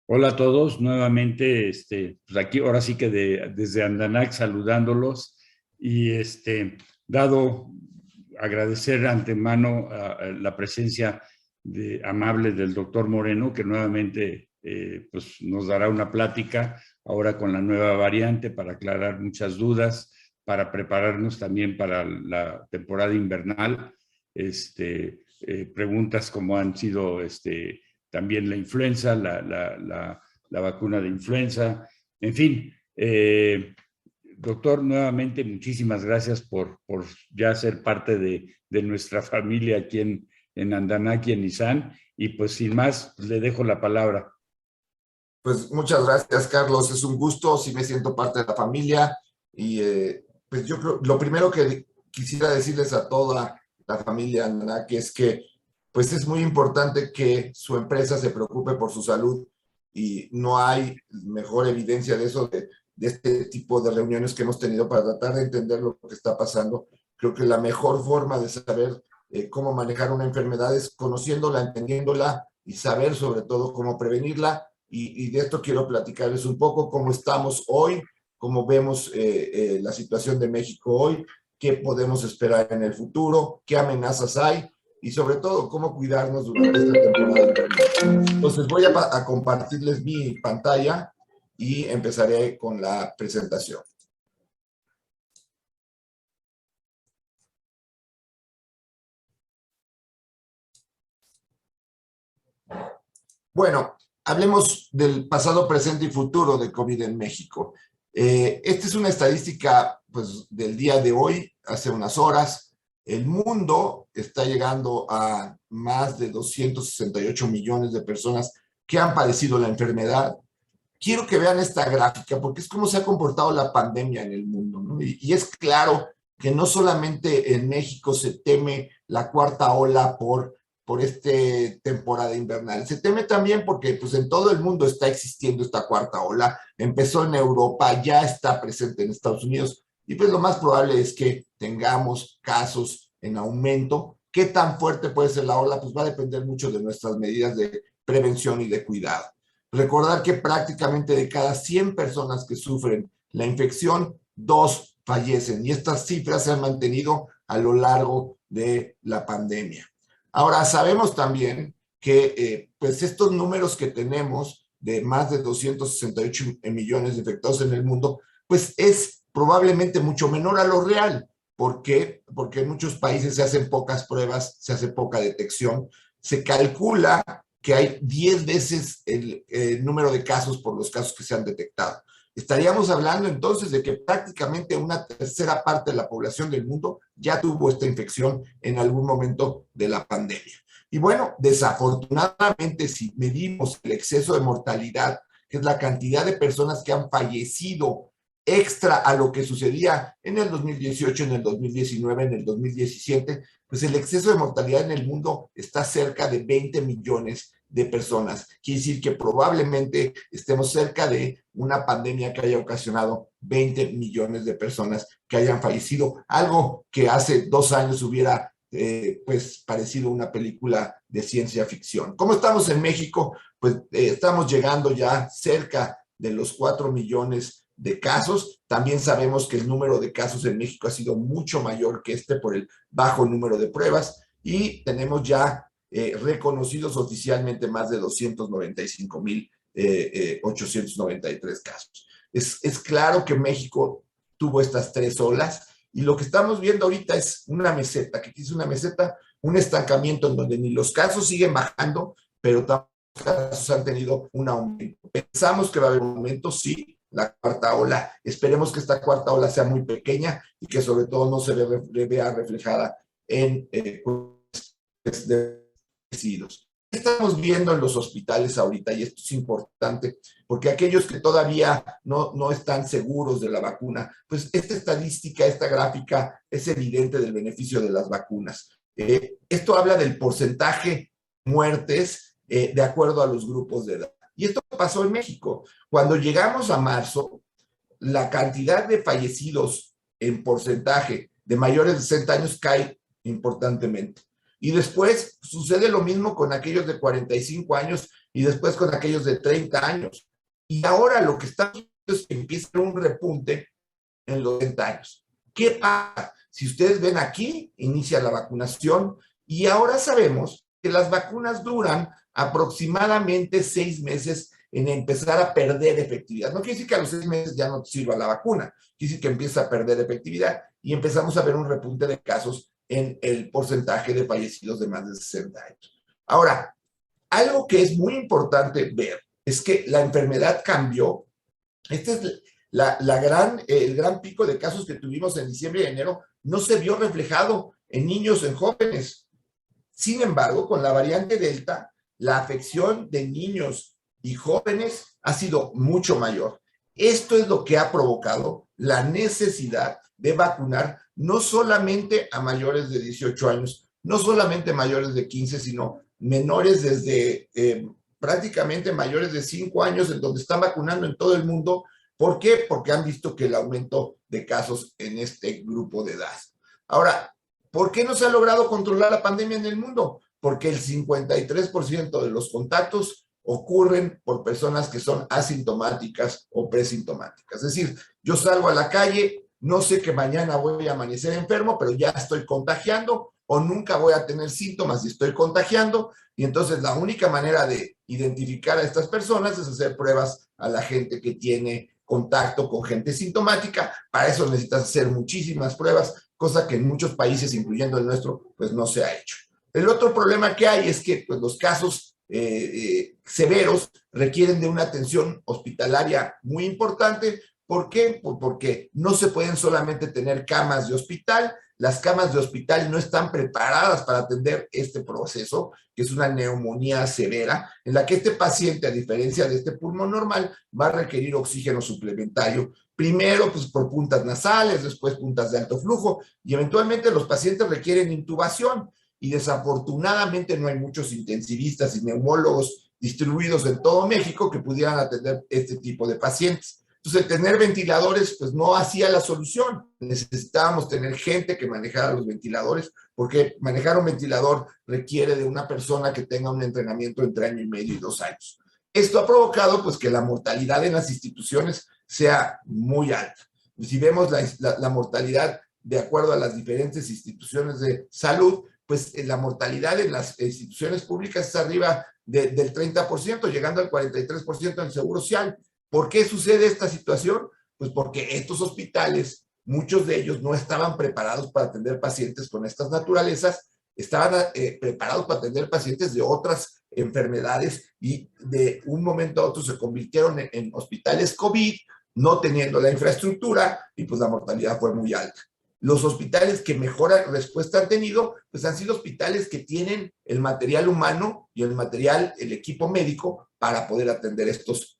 Hola a todos, nuevamente, pues aquí ahora sí que desde Andanac saludándolos y dado agradecer antemano a la presencia amable del doctor Moreno, que nuevamente pues nos dará una plática ahora con la nueva variante para aclarar muchas dudas, para prepararnos también para la temporada invernal, preguntas como han sido también la influenza, la vacuna de influenza, en fin. Doctor, nuevamente muchísimas gracias por ya ser parte de nuestra familia aquí en Andanac y en Izán. Y pues sin más, pues le dejo la palabra. Pues muchas gracias, Carlos. Es un gusto, sí me siento parte de la familia y pues yo creo, lo primero que quisiera decirles a toda la familia Andanac es que pues es muy importante que su empresa se preocupe por su salud y no hay mejor evidencia de eso, de este tipo de reuniones que hemos tenido para tratar de entender lo que está pasando. Creo que la mejor forma de saber cómo manejar una enfermedad es conociéndola, entendiéndola y saber sobre todo cómo prevenirla y de esto quiero platicarles un poco cómo estamos hoy, cómo vemos la situación de México hoy, qué podemos esperar en el futuro, qué amenazas hay y sobre todo cómo cuidarnos durante esta temporada invernal. Entonces voy a compartirles mi pantalla y empezaré con la presentación. Bueno, hablemos del pasado, presente y futuro de COVID en México. Esta es una estadística pues, del día de hoy, hace unas horas. El mundo está llegando a más de 268 millones de personas que han padecido la enfermedad. Quiero que vean esta gráfica porque es cómo se ha comportado la pandemia en el mundo, ¿no? Y es claro que no solamente en México se teme la cuarta ola por esta temporada invernal. Se teme también porque pues, en todo el mundo está existiendo esta cuarta ola. Empezó en Europa, ya está presente en Estados Unidos y pues lo más probable es que tengamos casos en aumento. ¿Qué tan fuerte puede ser la ola? Pues va a depender mucho de nuestras medidas de prevención y de cuidado. Recordar que prácticamente de cada 100 personas que sufren la infección, 2 fallecen y estas cifras se han mantenido a lo largo de la pandemia. Ahora, sabemos también que pues estos números que tenemos de más de 268 millones de infectados en el mundo, pues es probablemente mucho menor a lo real. ¿Por qué? Porque en muchos países se hacen pocas pruebas, se hace poca detección. Se calcula que hay 10 veces el número de casos por los casos que se han detectado. Estaríamos hablando entonces de que prácticamente una tercera parte de la población del mundo ya tuvo esta infección en algún momento de la pandemia. Y bueno, desafortunadamente, si medimos el exceso de mortalidad, que es la cantidad de personas que han fallecido extra a lo que sucedía en el 2018, en el 2019, en el 2017, pues el exceso de mortalidad en el mundo está cerca de 20 millones de personas. Quiere decir que probablemente estemos cerca de una pandemia que haya ocasionado 20 millones de personas que hayan fallecido, algo que hace 2 años hubiera pues parecido una película de ciencia ficción. ¿Cómo estamos en México? Pues estamos llegando ya cerca de los 4 millones de casos. También sabemos que el número de casos en México ha sido mucho mayor que este por el bajo número de pruebas y tenemos ya reconocidos oficialmente más de 295,893 casos. Es claro que México tuvo estas 3 olas y lo que estamos viendo ahorita es una meseta. ¿Qué es una meseta? Un estancamiento en donde ni los casos siguen bajando, pero tampoco los casos han tenido un aumento. Pensamos que va a haber un aumento, sí, la cuarta ola. Esperemos que esta cuarta ola sea muy pequeña y que sobre todo no se vea reflejada en fallecidos. Estamos viendo en los hospitales ahorita, y esto es importante, porque aquellos que todavía no están seguros de la vacuna, pues esta estadística, esta gráfica es evidente del beneficio de las vacunas. Esto habla del porcentaje de muertes de acuerdo a los grupos de edad. Y esto pasó en México. Cuando llegamos a marzo, la cantidad de fallecidos en porcentaje de mayores de 60 años cae importantemente. Y después sucede lo mismo con aquellos de 45 años y después con aquellos de 30 años. Y ahora lo que está haciendo es que empieza un repunte en los 30 años. ¿Qué pasa? Si ustedes ven aquí, inicia la vacunación y ahora sabemos que las vacunas duran aproximadamente 6 meses en empezar a perder efectividad. No quiere decir que a los 6 meses ya no te sirva la vacuna, quiere decir que empieza a perder efectividad y empezamos a ver un repunte de casos en el porcentaje de fallecidos de más de 60 años. Ahora, algo que es muy importante ver es que la enfermedad cambió. Este es el gran pico de casos que tuvimos en diciembre y enero no se vio reflejado en niños, en jóvenes. Sin embargo, con la variante Delta, la afección de niños y jóvenes ha sido mucho mayor. Esto es lo que ha provocado la necesidad de vacunar no solamente a mayores de 18 años, no solamente mayores de 15, sino menores desde prácticamente mayores de 5 años, en donde están vacunando en todo el mundo. ¿Por qué? Porque han visto que el aumento de casos en este grupo de edad. Ahora, ¿por qué no se ha logrado controlar la pandemia en el mundo? Porque el 53% de los contactos ocurren por personas que son asintomáticas o presintomáticas. Es decir, yo salgo a la calle, no sé que mañana voy a amanecer enfermo, pero ya estoy contagiando, o nunca voy a tener síntomas y estoy contagiando, y entonces la única manera de identificar a estas personas es hacer pruebas a la gente que tiene contacto con gente sintomática. Para eso necesitas hacer muchísimas pruebas, cosa que en muchos países, incluyendo el nuestro, pues no se ha hecho. El otro problema que hay es que pues, los casos severos requieren de una atención hospitalaria muy importante. ¿Por qué? Porque no se pueden solamente tener camas de hospital. Las camas de hospital no están preparadas para atender este proceso, que es una neumonía severa, en la que este paciente, a diferencia de este pulmón normal, va a requerir oxígeno suplementario, primero pues, por puntas nasales, después puntas de alto flujo, y eventualmente los pacientes requieren intubación, y desafortunadamente no hay muchos intensivistas y neumólogos distribuidos en todo México que pudieran atender este tipo de pacientes. Entonces, el tener ventiladores, pues no hacía la solución. Necesitábamos tener gente que manejara los ventiladores, porque manejar un ventilador requiere de una persona que tenga un entrenamiento entre 1 año y medio y 2 años. Esto ha provocado, pues, que la mortalidad en las instituciones sea muy alta. Si vemos la mortalidad de acuerdo a las diferentes instituciones de salud, pues la mortalidad en las instituciones públicas es arriba del 30%, llegando al 43% en el Seguro Social. ¿Por qué sucede esta situación? Pues porque estos hospitales, muchos de ellos no estaban preparados para atender pacientes con estas naturalezas, estaban preparados para atender pacientes de otras enfermedades y de un momento a otro se convirtieron en hospitales COVID, no teniendo la infraestructura y pues la mortalidad fue muy alta. Los hospitales que mejor respuesta han tenido, pues han sido hospitales que tienen el material humano y el equipo médico para poder atender estos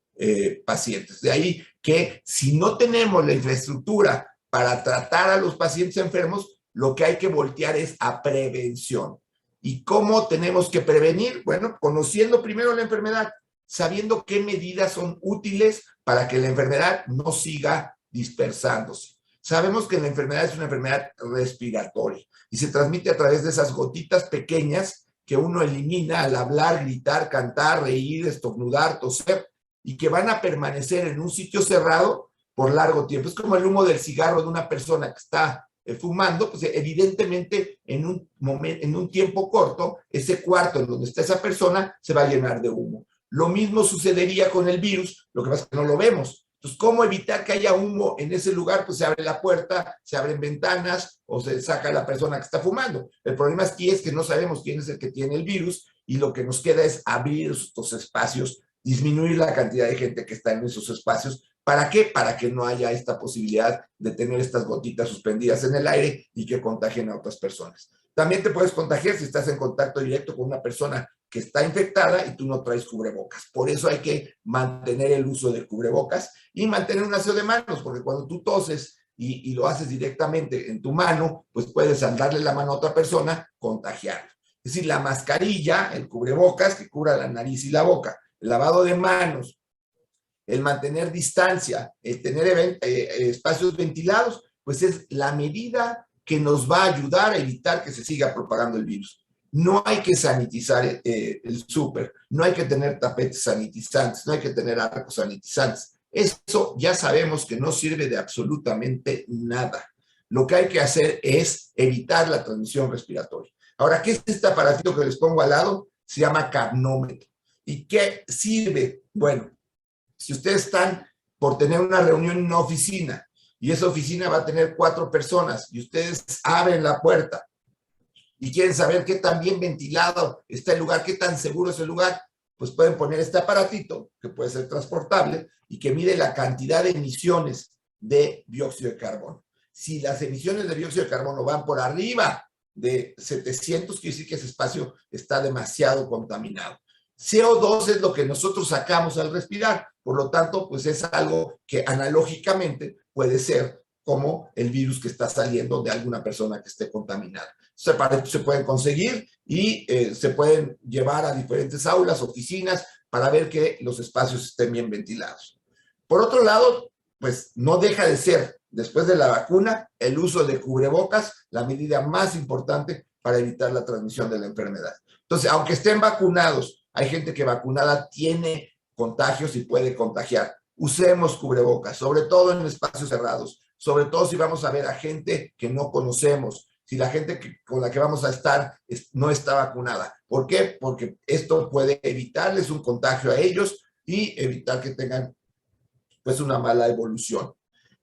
pacientes. De ahí que si no tenemos la infraestructura para tratar a los pacientes enfermos, lo que hay que voltear es a prevención. ¿Y cómo tenemos que prevenir? Bueno, conociendo primero la enfermedad, sabiendo qué medidas son útiles para que la enfermedad no siga dispersándose. Sabemos que la enfermedad es una enfermedad respiratoria y se transmite a través de esas gotitas pequeñas que uno elimina al hablar, gritar, cantar, reír, estornudar, toser, y que van a permanecer en un sitio cerrado por largo tiempo. Es como el humo del cigarro de una persona que está fumando, pues evidentemente en un tiempo corto, ese cuarto en donde está esa persona se va a llenar de humo. Lo mismo sucedería con el virus, lo que pasa es que no lo vemos. Entonces, ¿cómo evitar que haya humo en ese lugar? Pues se abre la puerta, se abren ventanas o se saca a la persona que está fumando. El problema aquí es que no sabemos quién es el que tiene el virus y lo que nos queda es abrir estos espacios, disminuir la cantidad de gente que está en esos espacios. ¿Para qué? Para que no haya esta posibilidad de tener estas gotitas suspendidas en el aire y que contagien a otras personas. También te puedes contagiar si estás en contacto directo con una persona que está infectada y tú no traes cubrebocas. Por eso hay que mantener el uso de cubrebocas y mantener un aseo de manos, porque cuando tú toses y lo haces directamente en tu mano, pues puedes al darle la mano a otra persona, contagiarlo. Es decir, la mascarilla, el cubrebocas que cubra la nariz y la boca, el lavado de manos, el mantener distancia, el tener espacios ventilados, pues es la medida que nos va a ayudar a evitar que se siga propagando el virus. No hay que sanitizar el súper, no hay que tener tapetes sanitizantes, no hay que tener arcos sanitizantes. Eso ya sabemos que no sirve de absolutamente nada. Lo que hay que hacer es evitar la transmisión respiratoria. Ahora, ¿qué es este aparatito que les pongo al lado? Se llama capnómetro. ¿Y qué sirve? Bueno, si ustedes están por tener una reunión en una oficina y esa oficina va a tener 4 personas y ustedes abren la puerta y quieren saber qué tan bien ventilado está el lugar, qué tan seguro es el lugar, pues pueden poner este aparatito que puede ser transportable y que mide la cantidad de emisiones de dióxido de carbono. Si las emisiones de dióxido de carbono van por arriba de 700, quiere decir que ese espacio está demasiado contaminado. CO2 es lo que nosotros sacamos al respirar, por lo tanto, pues es algo que analógicamente puede ser como el virus que está saliendo de alguna persona que esté contaminada. Se pueden conseguir y se pueden llevar a diferentes aulas, oficinas, para ver que los espacios estén bien ventilados. Por otro lado, pues no deja de ser, después de la vacuna, el uso de cubrebocas, la medida más importante para evitar la transmisión de la enfermedad. Entonces, aunque estén vacunados, hay gente que vacunada tiene contagios y puede contagiar. Usemos cubrebocas, sobre todo en espacios cerrados, sobre todo si vamos a ver a gente que no conocemos, si la gente con la que vamos a estar no está vacunada. ¿Por qué? Porque esto puede evitarles un contagio a ellos y evitar que tengan pues una mala evolución.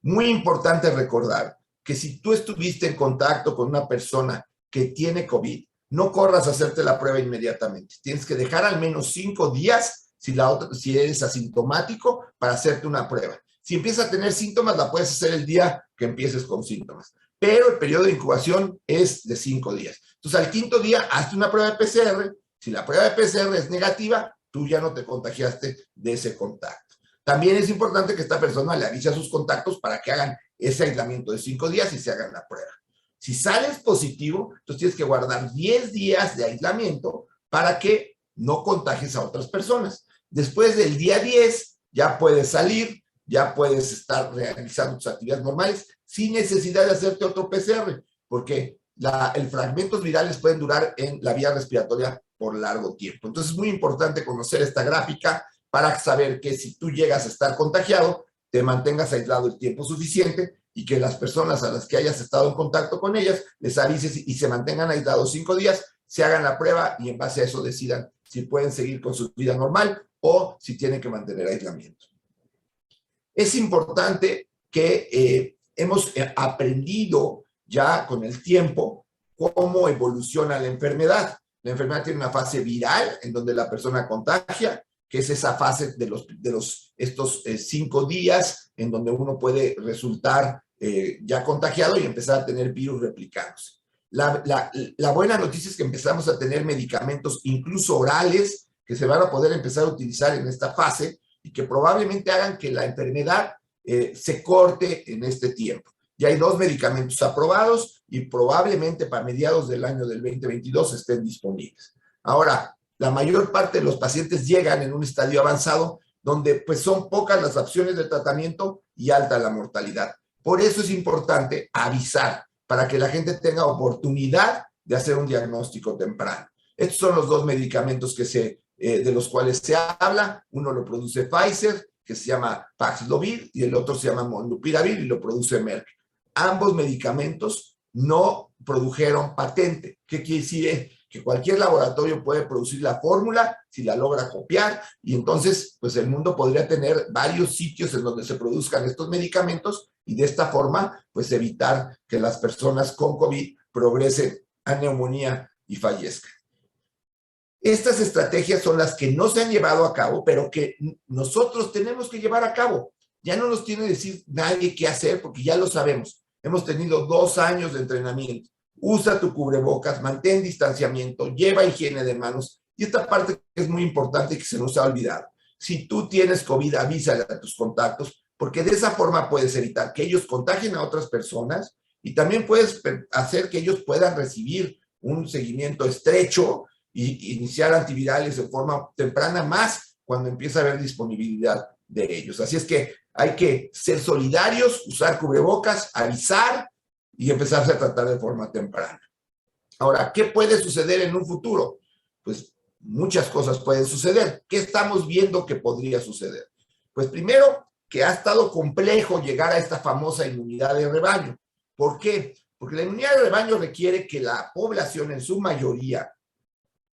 Muy importante recordar que si tú estuviste en contacto con una persona que tiene COVID, no corras a hacerte la prueba inmediatamente. Tienes que dejar al menos 5 días si eres asintomático para hacerte una prueba. Si empiezas a tener síntomas, la puedes hacer el día que empieces con síntomas. Pero el periodo de incubación es de 5 días. Entonces, al 5.º día, hazte una prueba de PCR. Si la prueba de PCR es negativa, tú ya no te contagiaste de ese contacto. También es importante que esta persona le avise a sus contactos para que hagan ese aislamiento de 5 días y se hagan la prueba. Si sales positivo, entonces tienes que guardar 10 días de aislamiento para que no contagies a otras personas. Después del día 10, ya puedes salir, ya puedes estar realizando tus actividades normales sin necesidad de hacerte otro PCR, porque los fragmentos virales pueden durar en la vía respiratoria por largo tiempo. Entonces es muy importante conocer esta gráfica para saber que si tú llegas a estar contagiado, te mantengas aislado el tiempo suficiente y que las personas a las que hayas estado en contacto con ellas, les avises y se mantengan aislados 5 días, se hagan la prueba y en base a eso decidan si pueden seguir con su vida normal o si tienen que mantener aislamiento. Es importante que hemos aprendido ya con el tiempo cómo evoluciona la enfermedad. La enfermedad tiene una fase viral en donde la persona contagia, que es esa fase de estos 5 días en donde uno puede resultar ya contagiado y empezar a tener virus replicándose. La buena noticia es que empezamos a tener medicamentos, incluso orales, que se van a poder empezar a utilizar en esta fase y que probablemente hagan que la enfermedad se corte en este tiempo. Ya hay 2 medicamentos aprobados y probablemente para mediados del año del 2022 estén disponibles. Ahora, la mayor parte de los pacientes llegan en un estadio avanzado donde pues son pocas las opciones de tratamiento y alta la mortalidad. Por eso es importante avisar para que la gente tenga oportunidad de hacer un diagnóstico temprano. Estos son los 2 medicamentos de los cuales se habla. Uno lo produce Pfizer, que se llama Paxlovid, y el otro se llama Molnupiravir y lo produce Merck. Ambos medicamentos no produjeron patente. ¿Qué quiere decir? Que cualquier laboratorio puede producir la fórmula si la logra copiar y entonces pues el mundo podría tener varios sitios en donde se produzcan estos medicamentos y de esta forma pues evitar que las personas con COVID progresen a neumonía y fallezcan. Estas estrategias son las que no se han llevado a cabo, pero que nosotros tenemos que llevar a cabo. Ya no nos tiene que decir nadie qué hacer porque ya lo sabemos. Hemos tenido 2 años de entrenamiento. Usa tu cubrebocas, mantén distanciamiento, lleva higiene de manos. Y esta parte es muy importante que se nos ha olvidado. Si tú tienes COVID, avísale a tus contactos, porque de esa forma puedes evitar que ellos contagien a otras personas y también puedes hacer que ellos puedan recibir un seguimiento estrecho y iniciar antivirales de forma temprana, más cuando empieza a haber disponibilidad de ellos. Así es que hay que ser solidarios, usar cubrebocas, avisar y empezarse a tratar de forma temprana. Ahora, ¿qué puede suceder en un futuro? Pues muchas cosas pueden suceder. ¿Qué estamos viendo que podría suceder? Pues primero, que ha estado complejo llegar a esta famosa inmunidad de rebaño. ¿Por qué? Porque la inmunidad de rebaño requiere que la población en su mayoría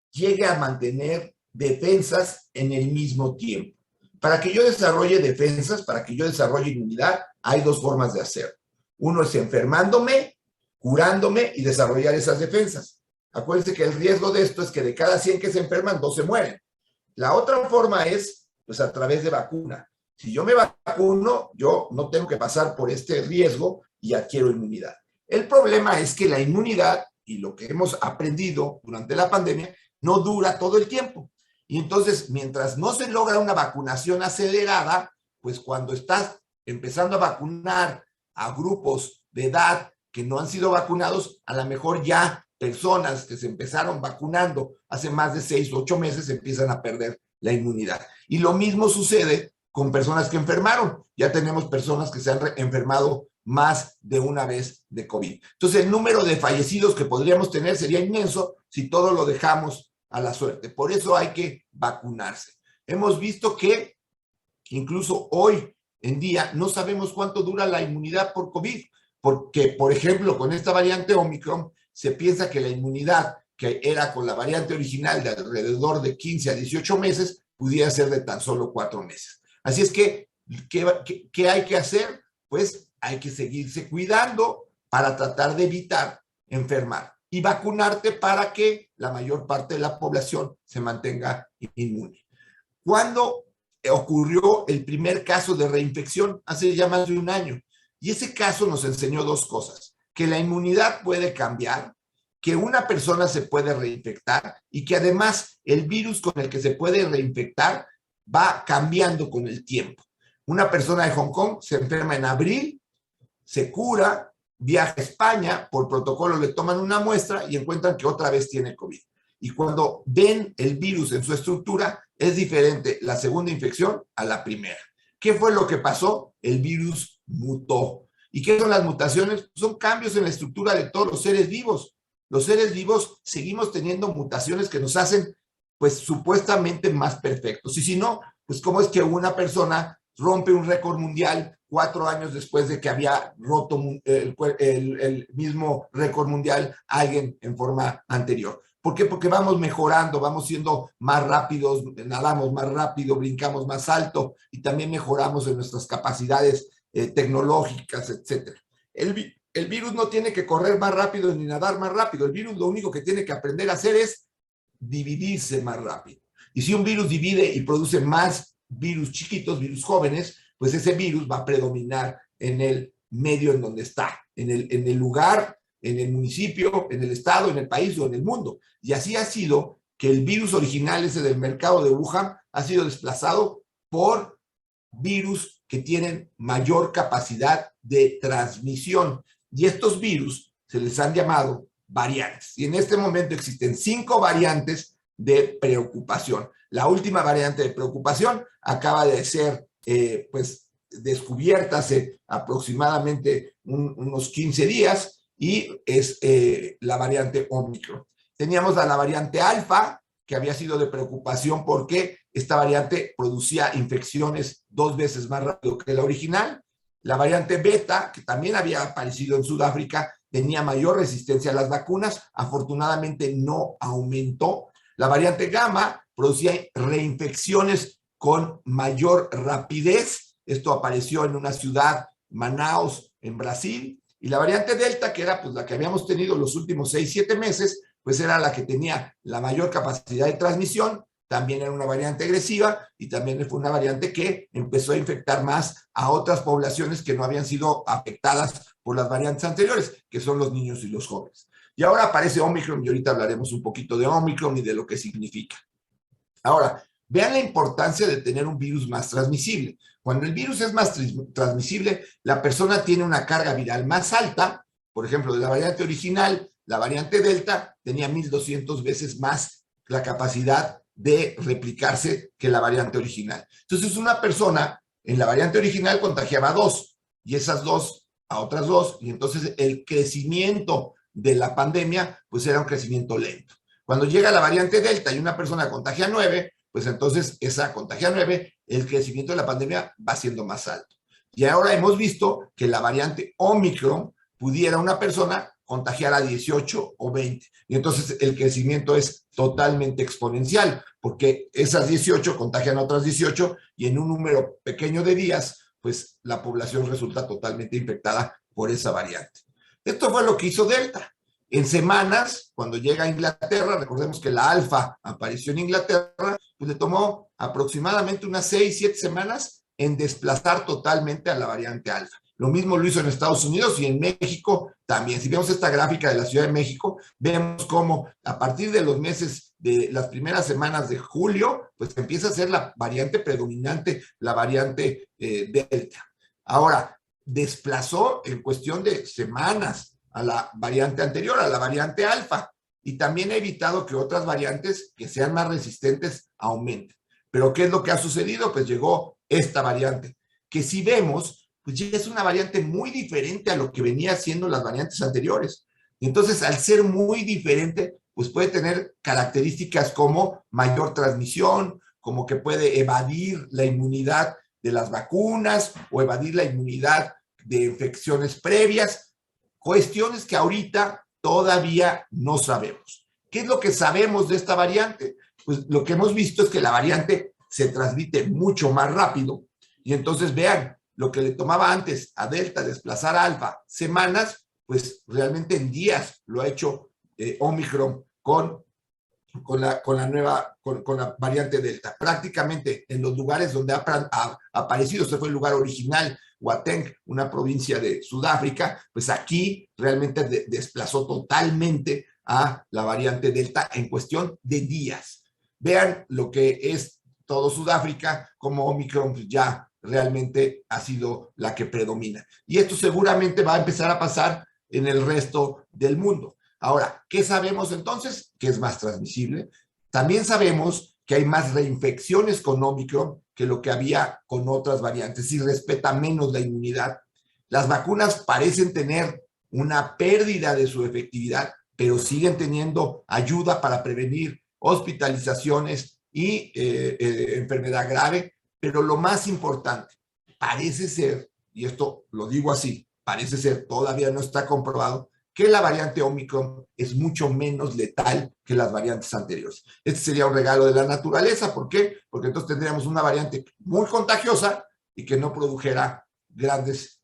llegue a mantener defensas en el mismo tiempo. Para que yo desarrolle defensas, para que yo desarrolle inmunidad, hay dos formas de hacerlo. Uno es enfermándome, curándome y desarrollar esas defensas. Acuérdense que el riesgo de esto es que de cada 100 que se enferman, 2 se mueren. La otra forma es, pues, a través de vacuna. Si yo me vacuno, yo no tengo que pasar por este riesgo y adquiero inmunidad. El problema es que la inmunidad, y lo que hemos aprendido durante la pandemia, no dura todo el tiempo. Y entonces, mientras no se logra una vacunación acelerada, pues cuando estás empezando a vacunar a grupos de edad que no han sido vacunados, a lo mejor ya personas que se empezaron vacunando hace más de 6 o 8 meses empiezan a perder la inmunidad. Y lo mismo sucede con personas que enfermaron. Ya tenemos personas que se han enfermado más de una vez de COVID. Entonces, el número de fallecidos que podríamos tener sería inmenso si todo lo dejamos a la suerte. Por eso hay que vacunarse. Hemos visto que incluso hoy en día no sabemos cuánto dura la inmunidad por COVID, porque, por ejemplo, con esta variante Omicron, se piensa que la inmunidad que era con la variante original de alrededor de 15 a 18 meses, pudiera ser de tan solo 4 meses. Así es que, ¿qué hay que hacer? Pues hay que seguirse cuidando para tratar de evitar enfermar y vacunarte para que la mayor parte de la población se mantenga inmune. ¿Cuándo ocurrió el primer caso de reinfección? Hace ya más de un año. Y ese caso nos enseñó dos cosas: que la inmunidad puede cambiar, que una persona se puede reinfectar y que además el virus con el que se puede reinfectar va cambiando con el tiempo. Una persona de Hong Kong se enferma en abril, se cura, viaja a España, por protocolo le toman una muestra y encuentran que otra vez tiene COVID. Y cuando ven el virus en su estructura, es diferente la segunda infección a la primera. ¿Qué fue lo que pasó? El virus mutó. ¿Y qué son las mutaciones? Son cambios en la estructura de todos los seres vivos. Los seres vivos seguimos teniendo mutaciones que nos hacen, pues, supuestamente más perfectos. Y si no, pues, ¿cómo es que una persona rompe un récord mundial 4 años después de que había roto el mismo récord mundial alguien en forma anterior? ¿Por qué? Porque vamos mejorando, vamos siendo más rápidos, nadamos más rápido, brincamos más alto y también mejoramos en nuestras capacidades tecnológicas, etc. El virus no tiene que correr más rápido ni nadar más rápido. El virus lo único que tiene que aprender a hacer es dividirse más rápido. Y si un virus divide y produce más virus chiquitos, virus jóvenes, pues ese virus va a predominar en el medio en donde está, en el lugar, en el municipio, en el estado, en el país o en el mundo. Y así ha sido que el virus original, ese del mercado de Wuhan, ha sido desplazado por virus que tienen mayor capacidad de transmisión. Y estos virus se les han llamado variantes. Y en este momento existen 5 variantes de preocupación. La última variante de preocupación acaba de ser, pues, descubierta hace aproximadamente unos 15 días y es la variante Omicron. Teníamos a la variante alfa, que había sido de preocupación porque esta variante producía infecciones 2 veces más rápido que la original. La variante beta, que también había aparecido en Sudáfrica, tenía mayor resistencia a las vacunas, afortunadamente no aumentó. La variante gamma producía reinfecciones con mayor rapidez. Esto apareció en una ciudad, Manaus, en Brasil. Y la variante delta, que era, pues, la que habíamos tenido los últimos 6-7 meses, pues era la que tenía la mayor capacidad de transmisión. También era una variante agresiva y también fue una variante que empezó a infectar más a otras poblaciones que no habían sido afectadas por las variantes anteriores, que son los niños y los jóvenes. Y ahora aparece Omicron y ahorita hablaremos un poquito de Omicron y de lo que significa. Ahora, vean la importancia de tener un virus más transmisible. Cuando el virus es más transmisible, la persona tiene una carga viral más alta. Por ejemplo, de la variante original, la variante Delta tenía 1200 veces más la capacidad de replicarse que la variante original. Entonces, una persona en la variante original contagiaba a 2 y esas 2 a otras 2, y entonces el crecimiento de la pandemia, pues era un crecimiento lento. Cuando llega la variante Delta y una persona contagia 9, pues entonces esa contagia 9, el crecimiento de la pandemia va siendo más alto. Y ahora hemos visto que la variante Omicron pudiera una persona contagiar a 18 o 20. Y entonces el crecimiento es totalmente exponencial, porque esas 18 contagian a otras 18 y en un número pequeño de días, pues la población resulta totalmente infectada por esa variante. Esto fue lo que hizo Delta. En semanas, cuando llega a Inglaterra, recordemos que la alfa apareció en Inglaterra, pues le tomó aproximadamente unas 6, 7 semanas en desplazar totalmente a la variante alfa. Lo mismo lo hizo en Estados Unidos y en México también. Si vemos esta gráfica de la Ciudad de México, vemos cómo a partir de los meses de las primeras semanas de julio, pues empieza a ser la variante predominante, la variante Delta. Ahora, desplazó en cuestión de semanas a la variante anterior, a la variante alfa, y también ha evitado que otras variantes que sean más resistentes aumenten. Pero ¿qué es lo que ha sucedido? Pues llegó esta variante, que si vemos, pues ya es una variante muy diferente a lo que venía siendo las variantes anteriores. Y entonces, al ser muy diferente, pues puede tener características como mayor transmisión, como que puede evadir la inmunidad de las vacunas o evadir la inmunidad de infecciones previas, cuestiones que ahorita todavía no sabemos. ¿Qué es lo que sabemos de esta variante? Pues lo que hemos visto es que la variante se transmite mucho más rápido y entonces vean, lo que le tomaba antes a Delta desplazar a Alfa semanas, pues realmente en días lo ha hecho Omicron con la variante Delta. Prácticamente en los lugares donde ha aparecido, este fue el lugar original, Gauteng, una provincia de Sudáfrica, pues aquí realmente desplazó totalmente a la variante Delta en cuestión de días. Vean lo que es todo Sudáfrica, como Omicron ya realmente ha sido la que predomina. Y esto seguramente va a empezar a pasar en el resto del mundo. Ahora, ¿qué sabemos entonces? Que es más transmisible. También sabemos que hay más reinfecciones con Omicron que lo que había con otras variantes y respeta menos la inmunidad. Las vacunas parecen tener una pérdida de su efectividad, pero siguen teniendo ayuda para prevenir hospitalizaciones y enfermedad grave. Pero lo más importante, parece ser, y esto lo digo así, parece ser, todavía no está comprobado, que la variante Omicron es mucho menos letal que las variantes anteriores. Este sería un regalo de la naturaleza. ¿Por qué? Porque entonces tendríamos una variante muy contagiosa y que no produjera grandes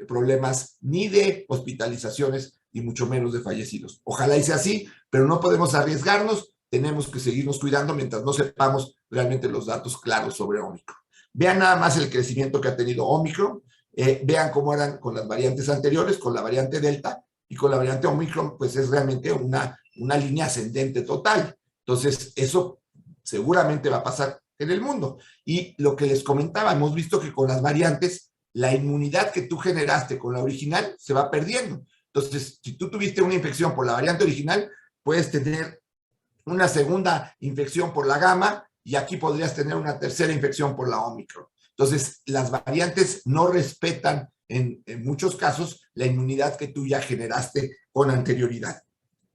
problemas ni de hospitalizaciones y mucho menos de fallecidos. Ojalá y sea así, pero no podemos arriesgarnos. Tenemos que seguirnos cuidando mientras no sepamos realmente los datos claros sobre Omicron. Vean nada más el crecimiento que ha tenido Omicron. Vean cómo eran con las variantes anteriores, con la variante Delta, y con la variante Omicron, pues es realmente una línea ascendente total. Entonces, eso seguramente va a pasar en el mundo. Y lo que les comentaba, hemos visto que con las variantes, la inmunidad que tú generaste con la original se va perdiendo. Entonces, si tú tuviste una infección por la variante original, puedes tener una segunda infección por la gamma y aquí podrías tener una tercera infección por la Omicron. Entonces, las variantes no respetan en muchos casos la inmunidad que tú ya generaste con anterioridad.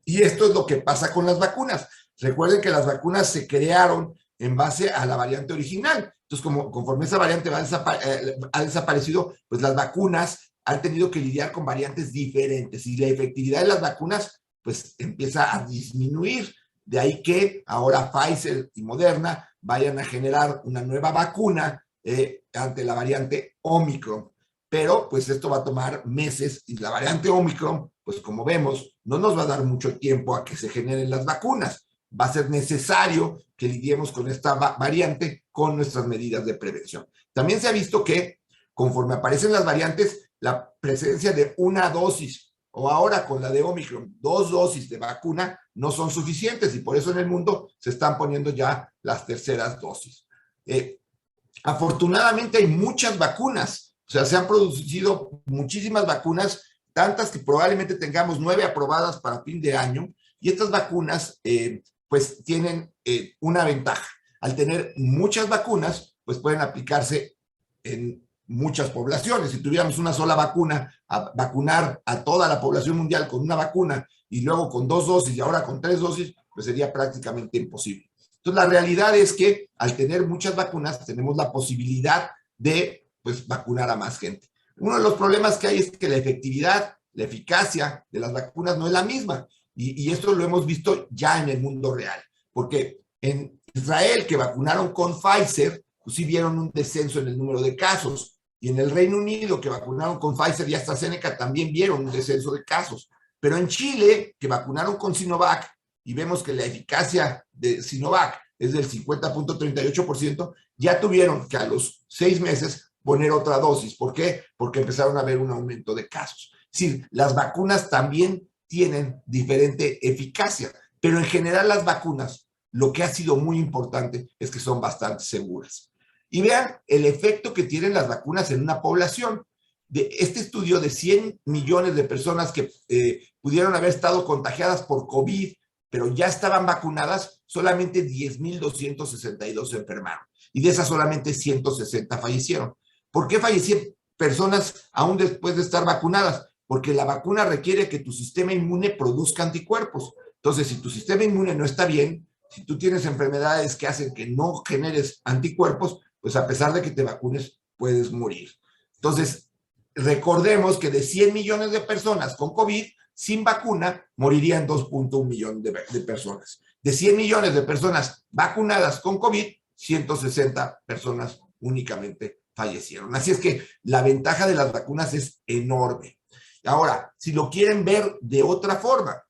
Y esto es lo que pasa con las vacunas. Recuerden que las vacunas se crearon en base a la variante original. Entonces, conforme esa variante ha desaparecido, pues las vacunas han tenido que lidiar con variantes diferentes y la efectividad de las vacunas pues empieza a disminuir. De ahí que ahora Pfizer y Moderna vayan a generar una nueva vacuna ante la variante Omicron. Pero pues esto va a tomar meses y la variante Omicron, pues como vemos, no nos va a dar mucho tiempo a que se generen las vacunas. Va a ser necesario que lidiemos con esta variante con nuestras medidas de prevención. También se ha visto que conforme aparecen las variantes, la presencia de una dosis o ahora con la de Omicron, 2 dosis de vacuna no son suficientes y por eso en el mundo se están poniendo ya las terceras dosis. Afortunadamente hay muchas vacunas, o sea, se han producido muchísimas vacunas, tantas que probablemente tengamos 9 aprobadas para fin de año, y estas vacunas pues tienen una ventaja. Al tener muchas vacunas, pues pueden aplicarse en muchas poblaciones. Si tuviéramos una sola vacuna, a vacunar a toda la población mundial con una vacuna y luego con 2 dosis y ahora con 3 dosis, pues sería prácticamente imposible. Entonces, la realidad es que al tener muchas vacunas, tenemos la posibilidad de pues, vacunar a más gente. Uno de los problemas que hay es que la efectividad, la eficacia de las vacunas no es la misma. Y esto lo hemos visto ya en el mundo real. Porque en Israel, que vacunaron con Pfizer, pues sí vieron un descenso en el número de casos. Y en el Reino Unido, que vacunaron con Pfizer y AstraZeneca, también vieron un descenso de casos. Pero en Chile, que vacunaron con Sinovac, y vemos que la eficacia de Sinovac es del 50.38%, ya tuvieron que a los 6 meses poner otra dosis. ¿Por qué? Porque empezaron a ver un aumento de casos. Es decir, las vacunas también tienen diferente eficacia, pero en general las vacunas, lo que ha sido muy importante es que son bastante seguras. Y vean el efecto que tienen las vacunas en una población. De este estudio de 100 millones de personas que pudieron haber estado contagiadas por COVID, pero ya estaban vacunadas, solamente 10,262 se enfermaron. Y de esas solamente 160 fallecieron. ¿Por qué fallecieron personas aún después de estar vacunadas? Porque la vacuna requiere que tu sistema inmune produzca anticuerpos. Entonces, si tu sistema inmune no está bien, si tú tienes enfermedades que hacen que no generes anticuerpos, pues a pesar de que te vacunes, puedes morir. Entonces, recordemos que de 100 millones de personas con COVID, sin vacuna, morirían 2.1 millones de personas. De 100 millones de personas vacunadas con COVID, 160 personas únicamente fallecieron. Así es que la ventaja de las vacunas es enorme. Ahora, si lo quieren ver de otra forma,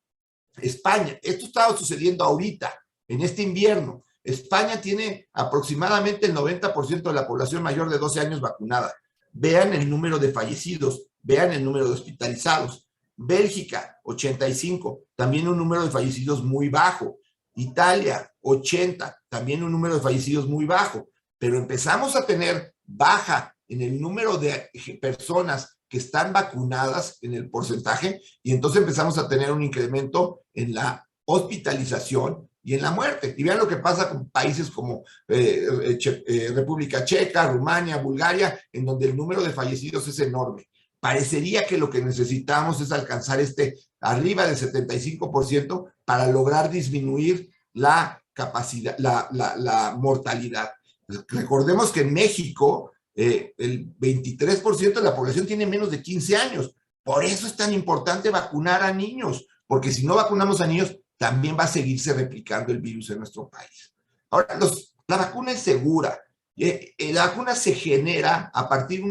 España, esto está sucediendo ahorita, en este invierno. España tiene aproximadamente el 90% de la población mayor de 12 años vacunada. Vean el número de fallecidos, vean el número de hospitalizados. Bélgica, 85, también un número de fallecidos muy bajo. Italia, 80, también un número de fallecidos muy bajo. Pero empezamos a tener baja en el número de personas que están vacunadas en el porcentaje y entonces empezamos a tener un incremento en la hospitalización y en la muerte. Y vean lo que pasa con países como República Checa, Rumania, Bulgaria, en donde el número de fallecidos es enorme. Parecería que lo que necesitamos es alcanzar arriba del 75% para lograr disminuir la capacidad, la mortalidad. Recordemos que en México el 23% de la población tiene menos de 15 años. Por eso es tan importante vacunar a niños, porque si no vacunamos a niños, también va a seguirse replicando el virus en nuestro país. Ahora, la vacuna es segura. La vacuna se genera a partir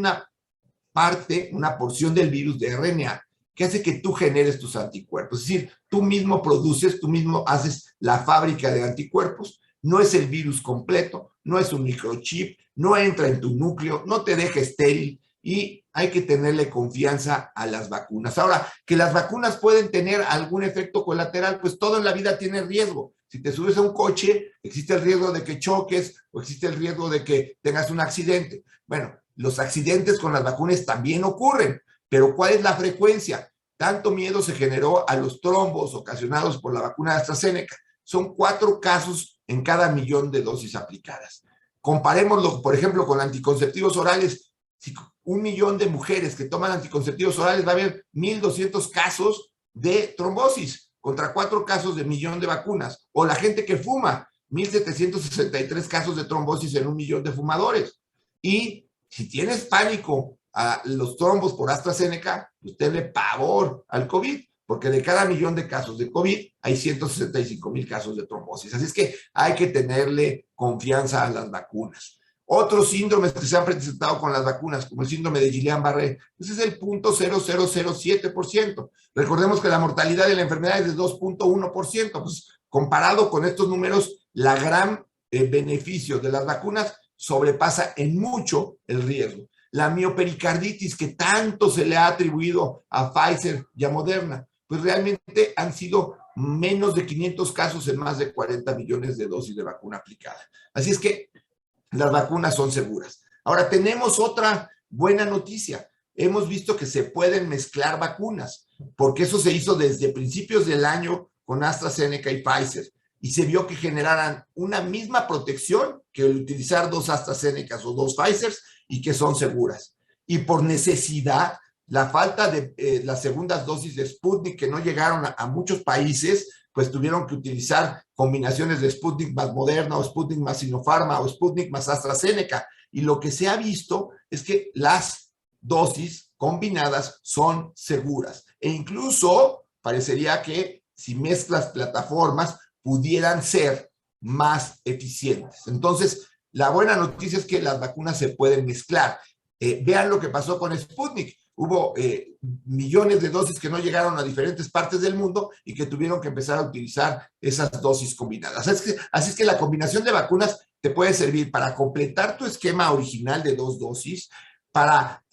de una porción del virus de RNA que hace que tú generes tus anticuerpos. Es decir, tú mismo produces, tú mismo haces la fábrica de anticuerpos. No es el virus completo, no es un microchip, no entra en tu núcleo, no te deja estéril y hay que tenerle confianza a las vacunas. Ahora, que las vacunas pueden tener algún efecto colateral, pues todo en la vida tiene riesgo. Si te subes a un coche, existe el riesgo de que choques o existe el riesgo de que tengas un accidente. Bueno, los accidentes con las vacunas también ocurren, pero ¿cuál es la frecuencia? Tanto miedo se generó a los trombos ocasionados por la vacuna de AstraZeneca. Son 4 casos en cada 1,000,000 de dosis aplicadas. Comparémoslo, por ejemplo, con anticonceptivos orales. Si 1,000,000 de mujeres que toman anticonceptivos orales, va a haber 1,200 casos de trombosis contra 4 casos de 1,000,000 de vacunas. O la gente que fuma, 1,763 casos de trombosis en 1,000,000 de fumadores. Y si tienes pánico a los trombos por AstraZeneca, pues tenle pavor al COVID, porque de cada 1,000,000 de casos de COVID hay 165,000 casos de trombosis. Así es que hay que tenerle confianza a las vacunas. Otros síndromes que se han presentado con las vacunas, como el síndrome de Guillain-Barré, ese es el 0.0007%. Recordemos que la mortalidad de la enfermedad es de 2.1%. Pues, comparado con estos números, la gran beneficio de las vacunas sobrepasa en mucho el riesgo. La miopericarditis que tanto se le ha atribuido a Pfizer y a Moderna, pues realmente han sido menos de 500 casos en más de 40 millones de dosis de vacuna aplicada. Así es que las vacunas son seguras. Ahora, tenemos otra buena noticia. Hemos visto que se pueden mezclar vacunas, porque eso se hizo desde principios del año con AstraZeneca y Pfizer, y se vio que generaran una misma protección que el utilizar 2 AstraZenecas o 2 Pfizers y que son seguras. y por necesidad, la falta de las segundas dosis de Sputnik que no llegaron a muchos países, pues tuvieron que utilizar combinaciones de Sputnik más Moderna o Sputnik más Sinopharma o Sputnik más AstraZeneca. Y lo que se ha visto es que las dosis combinadas son seguras. E incluso parecería que si mezclas plataformas pudieran ser más eficientes. Entonces, la buena noticia es que las vacunas se pueden mezclar. Vean lo que pasó con Sputnik. Hubo millones de dosis que no llegaron a diferentes partes del mundo y que tuvieron que empezar a utilizar esas dosis combinadas. Así es que la combinación de vacunas te puede servir para completar tu esquema original de 2 dosis, para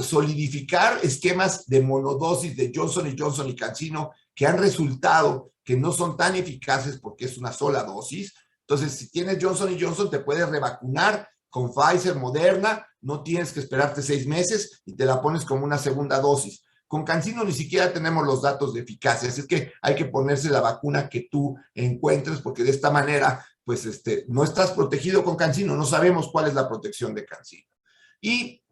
solidificar esquemas de monodosis de Johnson & Johnson y CanSino que han resultado que no son tan eficaces porque es una sola dosis. Entonces, si tienes Johnson & Johnson, te puedes revacunar con Pfizer, Moderna, no tienes que esperarte 6 meses y te la pones como una segunda dosis. Con CanSino ni siquiera tenemos los datos de eficacia, así que hay que ponerse la vacuna que tú encuentres, porque de esta manera, pues no estás protegido con CanSino, no sabemos cuál es la protección de CanSino. Y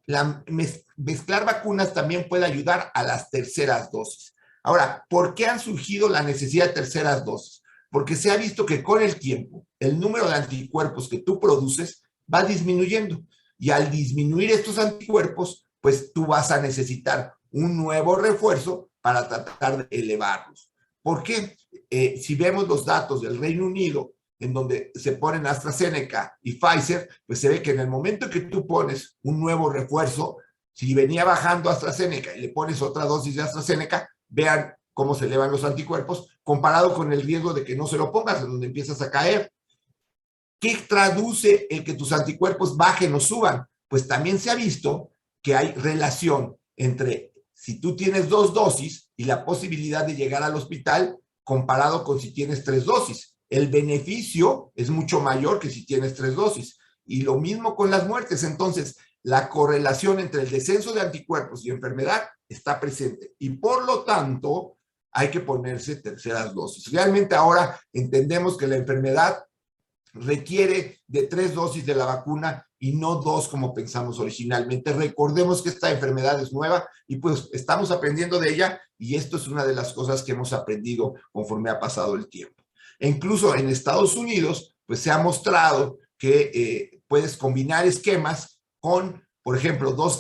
mezclar vacunas también puede ayudar a las terceras dosis. Ahora, ¿por qué han surgido la necesidad de terceras dosis? Porque se ha visto que con el tiempo, el número de anticuerpos que tú produces va disminuyendo. Y al disminuir estos anticuerpos, pues tú vas a necesitar un nuevo refuerzo para tratar de elevarlos. ¿Por qué? Si vemos los datos del Reino Unido, en donde se ponen AstraZeneca y Pfizer, pues se ve que en el momento que tú pones un nuevo refuerzo, si venía bajando AstraZeneca y le pones otra dosis de AstraZeneca, vean cómo se elevan los anticuerpos, comparado con el riesgo de que no se lo pongas, en donde empiezas a caer. ¿Qué traduce el que tus anticuerpos bajen o suban? Pues también se ha visto que hay relación entre si tú tienes 2 dosis y la posibilidad de llegar al hospital comparado con si tienes 3 dosis. El beneficio es mucho mayor que si tienes 3 dosis. Y lo mismo con las muertes. Entonces, la correlación entre el descenso de anticuerpos y enfermedad está presente. Y por lo tanto, hay que ponerse terceras dosis. Realmente ahora entendemos que la enfermedad requiere de 3 dosis de la vacuna y no 2 como pensamos originalmente. Recordemos que esta enfermedad es nueva y pues estamos aprendiendo de ella, y esto es una de las cosas que hemos aprendido conforme ha pasado el tiempo. E incluso en Estados Unidos pues se ha mostrado que puedes combinar esquemas con, por ejemplo, dos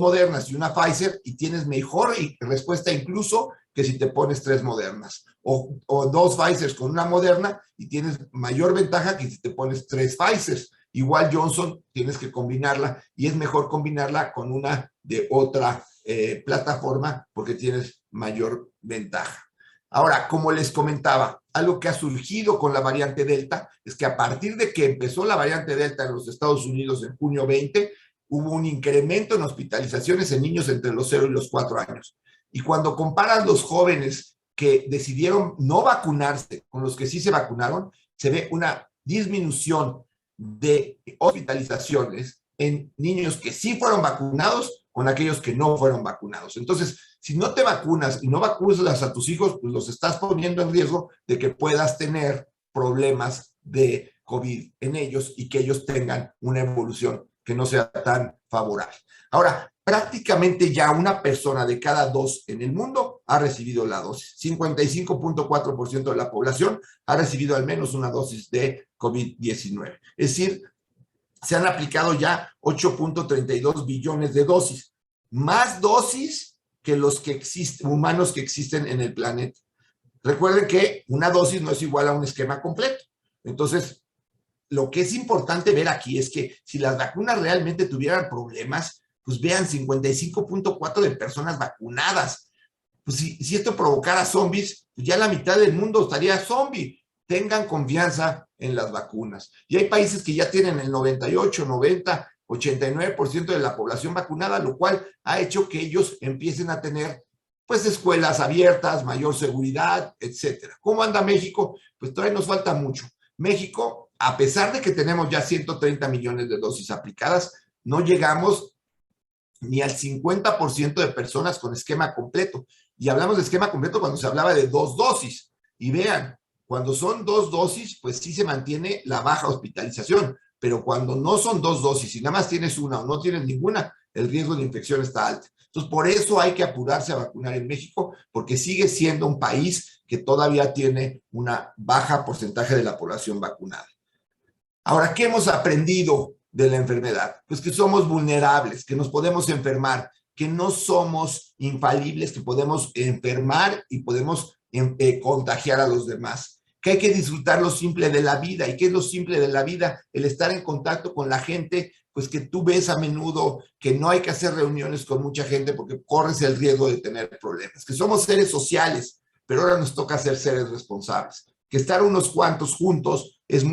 Modernas y una Pfizer, y tienes mejor respuesta incluso que si te pones 3 Modernas, o 2 Pfizers con una Moderna, y tienes mayor ventaja que si te pones 3 Pfizers. Igual Johnson tienes que combinarla, y es mejor combinarla con una de otra plataforma porque tienes mayor ventaja. Ahora, como les comentaba, algo que ha surgido con la variante Delta es que a partir de que empezó la variante Delta en los Estados Unidos en junio 20, hubo un incremento en hospitalizaciones en niños entre los 0 y los 4 años. Y cuando comparas los jóvenes que decidieron no vacunarse con los que sí se vacunaron, se ve una disminución de hospitalizaciones en niños que sí fueron vacunados con aquellos que no fueron vacunados. Entonces, si no te vacunas y no vacunas a tus hijos, pues los estás poniendo en riesgo de que puedas tener problemas de COVID en ellos y que ellos tengan una evolución que no sea tan favorable. Ahora, prácticamente ya una persona de cada 2 en el mundo ha recibido la dosis. 55.4% de la población ha recibido al menos una dosis de COVID-19. Es decir, se han aplicado ya 8.32 billones de dosis, más dosis que los que existen, humanos que existen en el planeta. Recuerden que una dosis no es igual a un esquema completo. Entonces, lo que es importante ver aquí es que si las vacunas realmente tuvieran problemas, pues vean, 55.4 de personas vacunadas. Pues si esto provocara zombies, pues ya la mitad del mundo estaría zombie. Tengan confianza en las vacunas. Y hay países que ya tienen el 98, 90, 89% de la población vacunada, lo cual ha hecho que ellos empiecen a tener pues escuelas abiertas, mayor seguridad, etcétera. ¿Cómo anda México? Pues todavía nos falta mucho. México, a pesar de que tenemos ya 130 millones de dosis aplicadas, no llegamos ni al 50% de personas con esquema completo. Y hablamos de esquema completo cuando se hablaba de 2 dosis. Y vean, cuando son 2 dosis, pues sí se mantiene la baja hospitalización, pero cuando no son 2 dosis y nada más tienes una o no tienes ninguna, el riesgo de infección está alto. Entonces, por eso hay que apurarse a vacunar en México, porque sigue siendo un país que todavía tiene una baja porcentaje de la población vacunada. Ahora, ¿qué hemos aprendido de la enfermedad? Pues que somos vulnerables, que nos podemos enfermar, que no somos infalibles, que podemos enfermar y podemos contagiar a los demás, que hay que disfrutar lo simple de la vida. ¿Y qué es lo simple de la vida? El estar en contacto con la gente, pues que tú ves a menudo, que no hay que hacer reuniones con mucha gente porque corres el riesgo de tener problemas, que somos seres sociales, pero ahora nos toca ser seres responsables, que estar unos cuantos juntos es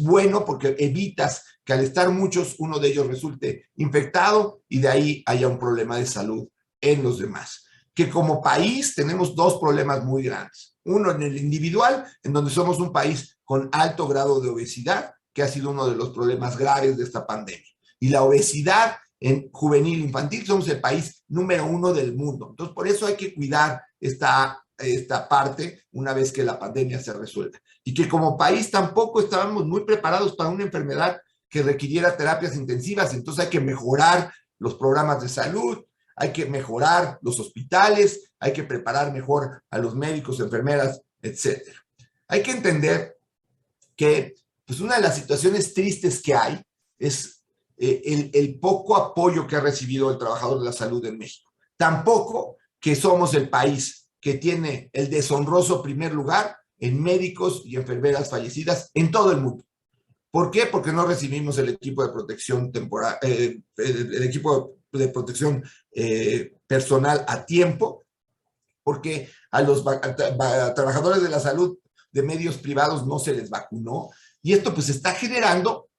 bueno porque evitas que al estar muchos, uno de ellos resulte infectado y de ahí haya un problema de salud en los demás. Que como país tenemos dos problemas muy grandes. Uno en el individual, en donde somos un país con alto grado de obesidad, que ha sido uno de los problemas graves de esta pandemia. Y la obesidad en juvenil infantil, somos el país número 1 del mundo. Entonces, por eso hay que cuidar esta parte una vez que la pandemia se resuelva. Y que como país tampoco estábamos muy preparados para una enfermedad que requiriera terapias intensivas. Entonces hay que mejorar los programas de salud, hay que mejorar los hospitales, hay que preparar mejor a los médicos, enfermeras, etc. Hay que entender que pues una de las situaciones tristes que hay es el poco apoyo que ha recibido el trabajador de la salud en México. Tampoco que somos el país que tiene el deshonroso primer lugar en médicos y enfermeras fallecidas en todo el mundo. ¿Por qué? Porque no recibimos el equipo de protección temporal, el equipo de protección personal a tiempo, porque a los trabajadores de la salud de medios privados no se les vacunó, y esto pues está generando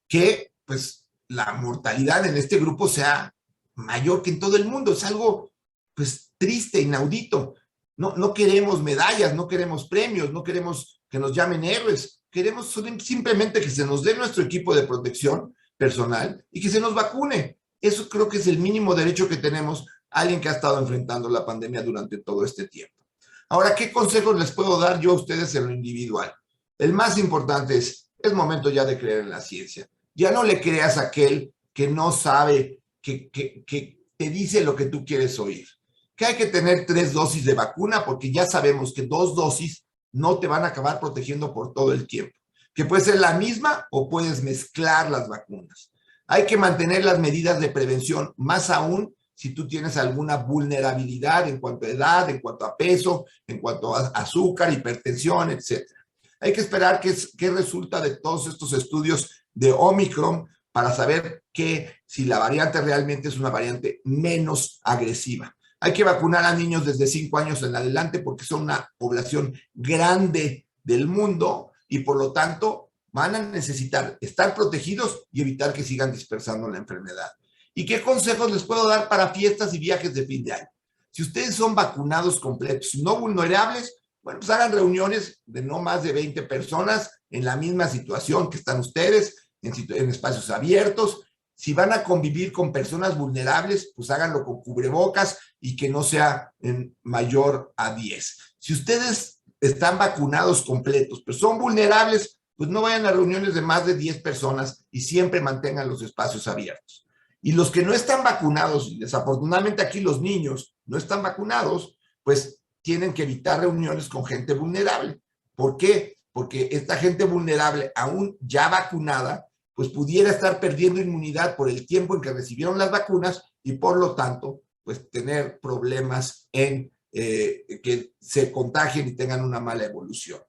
que pues la mortalidad en este grupo sea mayor que en todo el mundo. Es algo pues triste, inaudito. No queremos medallas, no queremos premios, no queremos que nos llamen héroes. Queremos simplemente que se nos dé nuestro equipo de protección personal y que se nos vacune. Eso creo que es el mínimo derecho que tenemos a alguien que ha estado enfrentando la pandemia durante todo este tiempo. Ahora, ¿qué consejos les puedo dar yo a ustedes en lo individual? El más importante es momento ya de creer en la ciencia. Ya no le creas a aquel que no sabe, que te dice lo que tú quieres oír. Que hay que tener 3 dosis de vacuna porque ya sabemos que 2 dosis no te van a acabar protegiendo por todo el tiempo. Que puede ser la misma o puedes mezclar las vacunas. Hay que mantener las medidas de prevención, más aún si tú tienes alguna vulnerabilidad en cuanto a edad, en cuanto a peso, en cuanto a azúcar, hipertensión, etc. Hay que esperar qué resulta de todos estos estudios de Omicron para saber si la variante realmente es una variante menos agresiva. Hay que vacunar a niños desde 5 años en adelante porque son una población grande del mundo y por lo tanto van a necesitar estar protegidos y evitar que sigan dispersando la enfermedad. ¿Y qué consejos les puedo dar para fiestas y viajes de fin de año? Si ustedes son vacunados completos, no vulnerables, bueno, pues hagan reuniones de no más de 20 personas en la misma situación que están ustedes, en espacios abiertos. Si van a convivir con personas vulnerables, pues háganlo con cubrebocas y que no sea en mayor a 10. Si ustedes están vacunados completos, pero son vulnerables, pues no vayan a reuniones de más de 10 personas y siempre mantengan los espacios abiertos. Y los que no están vacunados, y desafortunadamente aquí los niños no están vacunados, pues tienen que evitar reuniones con gente vulnerable. ¿Por qué? Porque esta gente vulnerable, aún ya vacunada, pues pudiera estar perdiendo inmunidad por el tiempo en que recibieron las vacunas y por lo tanto, pues tener problemas en que se contagien y tengan una mala evolución.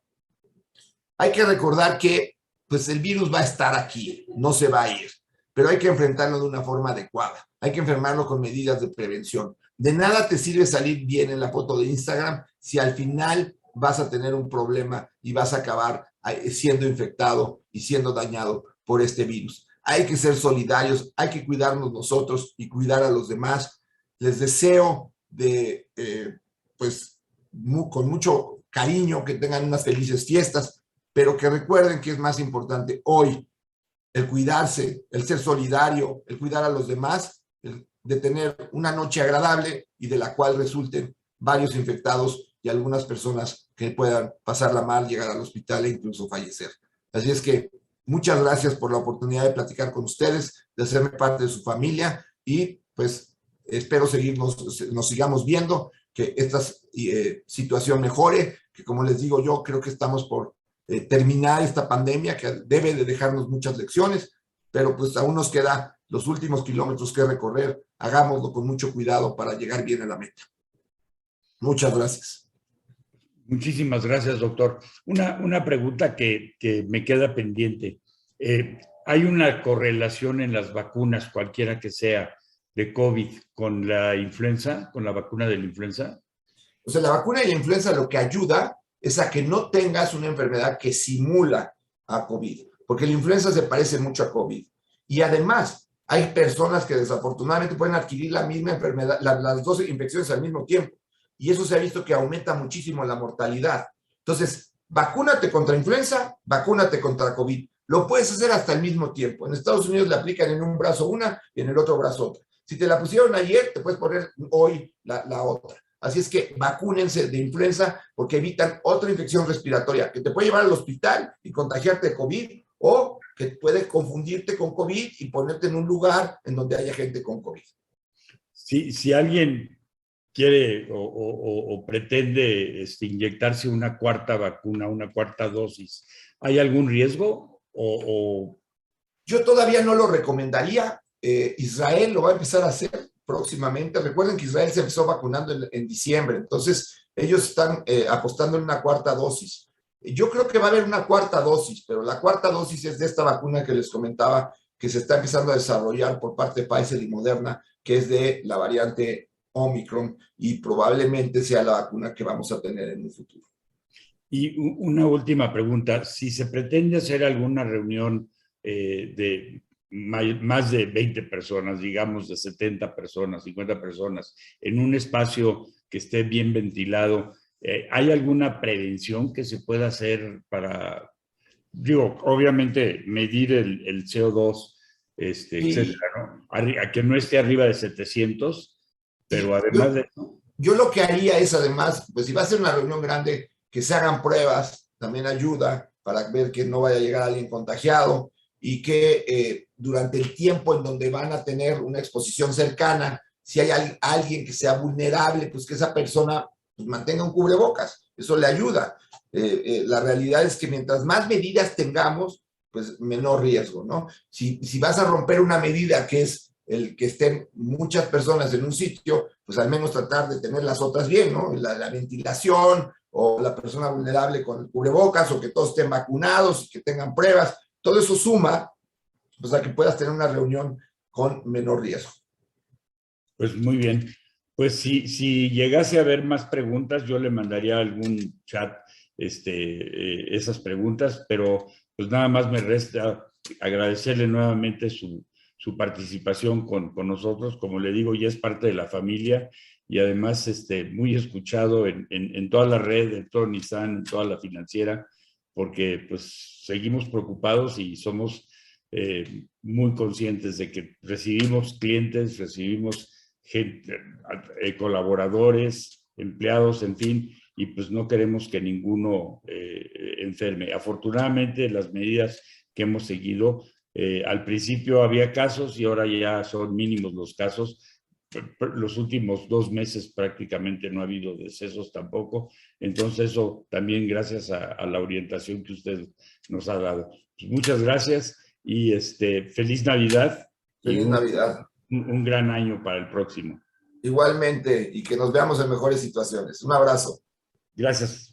Hay que recordar que pues el virus va a estar aquí, no se va a ir, pero hay que enfrentarlo de una forma adecuada. Hay que enfermarlo con medidas de prevención. De nada te sirve salir bien en la foto de Instagram si al final vas a tener un problema y vas a acabar siendo infectado y siendo dañado por este virus. Hay que ser solidarios, hay que cuidarnos nosotros y cuidar a los demás. Les deseo con mucho cariño que tengan unas felices fiestas, pero que recuerden que es más importante hoy el cuidarse, el ser solidario, el cuidar a los demás, de tener una noche agradable y de la cual resulten varios infectados y algunas personas que puedan pasarla mal, llegar al hospital e incluso fallecer. Así es que muchas gracias por la oportunidad de platicar con ustedes, de hacerme parte de su familia y pues espero nos sigamos viendo, que esta situación mejore, que como les digo yo, creo que estamos por terminar esta pandemia que debe de dejarnos muchas lecciones, pero pues aún nos queda los últimos kilómetros que recorrer. Hagámoslo con mucho cuidado para llegar bien a la meta. Muchas gracias. Muchísimas gracias, doctor. Una pregunta que me queda pendiente. ¿Hay una correlación en las vacunas, cualquiera que sea, de COVID con la influenza, con la vacuna de la influenza? O sea, la vacuna de la influenza lo que ayuda es a que no tengas una enfermedad que simula a COVID, porque la influenza se parece mucho a COVID. Y además, hay personas que desafortunadamente pueden adquirir la misma enfermedad, las dos infecciones al mismo tiempo. Y eso se ha visto que aumenta muchísimo la mortalidad. Entonces, vacúnate contra influenza, vacúnate contra COVID. Lo puedes hacer hasta el mismo tiempo. En Estados Unidos le aplican en un brazo una y en el otro brazo otra. Si te la pusieron ayer, te puedes poner hoy la otra. Así es que vacúnense de influenza porque evitan otra infección respiratoria que te puede llevar al hospital y contagiarte de COVID, o que puede confundirte con COVID y ponerte en un lugar en donde haya gente con COVID. Si alguien quiere o pretende inyectarse una cuarta vacuna, una cuarta dosis, ¿hay algún riesgo? Yo todavía no lo recomendaría. Israel lo va a empezar a hacer próximamente. Recuerden que Israel se empezó vacunando en diciembre, entonces ellos están apostando en una cuarta dosis. Yo creo que va a haber una cuarta dosis, pero la cuarta dosis es de esta vacuna que les comentaba, que se está empezando a desarrollar por parte de Pfizer y Moderna, que es de la variante Omicron, y probablemente sea la vacuna que vamos a tener en el futuro. Y una última pregunta, si se pretende hacer alguna reunión de más de 20 personas, digamos de 70 personas, 50 personas, en un espacio que esté bien ventilado, ¿hay alguna prevención que se pueda hacer para, digo, obviamente medir el CO2, etcétera, ¿no? A que no esté arriba de 700, pero además de eso... Yo lo que haría es, además, pues si va a ser una reunión grande, que se hagan pruebas, también ayuda para ver que no vaya a llegar alguien contagiado, y que durante el tiempo en donde van a tener una exposición cercana, si hay alguien que sea vulnerable, pues que esa persona pues, mantenga un cubrebocas, eso le ayuda. La realidad es que mientras más medidas tengamos, pues menor riesgo, ¿no? Si vas a romper una medida que es el que estén muchas personas en un sitio, pues al menos tratar de tener las otras bien, ¿no? La ventilación, o la persona vulnerable con el cubrebocas, o que todos estén vacunados y que tengan pruebas. Todo eso suma pues, a que puedas tener una reunión con menor riesgo. Pues muy bien. Pues si llegase a haber más preguntas, yo le mandaría algún chat esas preguntas, pero pues nada más me resta agradecerle nuevamente su participación con nosotros. Como le digo, ya es parte de la familia y además muy escuchado en toda la red, en todo Nissan, en toda la financiera, porque pues seguimos preocupados y somos muy conscientes de que recibimos clientes, recibimos gente, colaboradores, empleados, en fin, y pues no queremos que ninguno enferme. Afortunadamente, las medidas que hemos seguido, al principio había casos y ahora ya son mínimos los casos. Los últimos 2 meses prácticamente no ha habido decesos tampoco. Entonces eso también gracias a la orientación que usted nos ha dado. Pues muchas gracias y feliz Navidad. Feliz Navidad. Un gran año para el próximo. Igualmente, y que nos veamos en mejores situaciones. Un abrazo. Gracias.